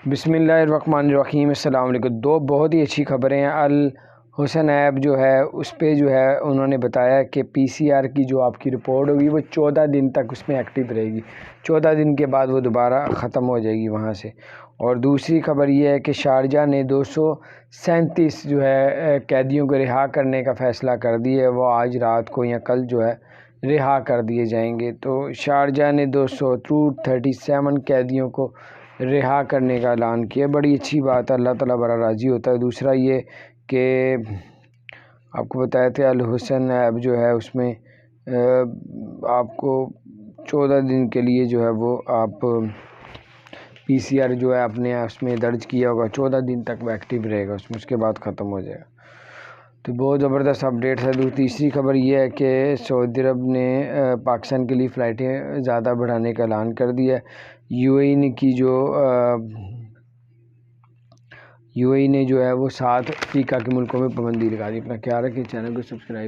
بسم اللہ الرحمن الرحیم۔ السلام علیکم۔ دو بہت ہی اچھی خبریں ہیں۔ الحسن ایپ جو ہے اس پہ جو ہے انہوں نے بتایا کہ پی سی آر کی جو آپ کی رپورٹ ہوگی وہ 14 دن تک اس میں ایکٹیو رہے گی، 14 دن کے بعد وہ دوبارہ ختم ہو جائے گی وہاں سے۔ اور دوسری خبر یہ ہے کہ شارجہ نے 237 جو ہے قیدیوں کو رہا کرنے کا فیصلہ کر دیا ہے، وہ آج رات کو یا کل جو ہے رہا کر دیے جائیں گے۔ تو شارجہ نے 237 قیدیوں کو رہا کرنے کا اعلان کیا۔ بڑی اچھی بات ہے، اللہ تعالیٰ بڑا راضی ہوتا ہے۔ دوسرا یہ کہ آپ کو بتایا تھے الحسن ایپ جو ہے اس میں آپ کو 14 دن کے لیے جو ہے وہ آپ پی سی آر جو ہے اپنے اس میں درج کیا ہوگا، 14 دن تک وہ ایکٹیو رہے گا اس کے بعد ختم ہو جائے گا۔ تو بہت زبردست اپڈیٹ ہے۔ تیسری خبر یہ ہے کہ سعودی عرب نے پاکستان کے لیے فلائٹیں زیادہ بڑھانے کا اعلان کر دیا ہے۔ یو اے نے جو ہے وہ 7 افریقہ کے ملکوں میں پابندی لگا دی۔ اپنا خیال رکھیں، چینل کو سبسکرائب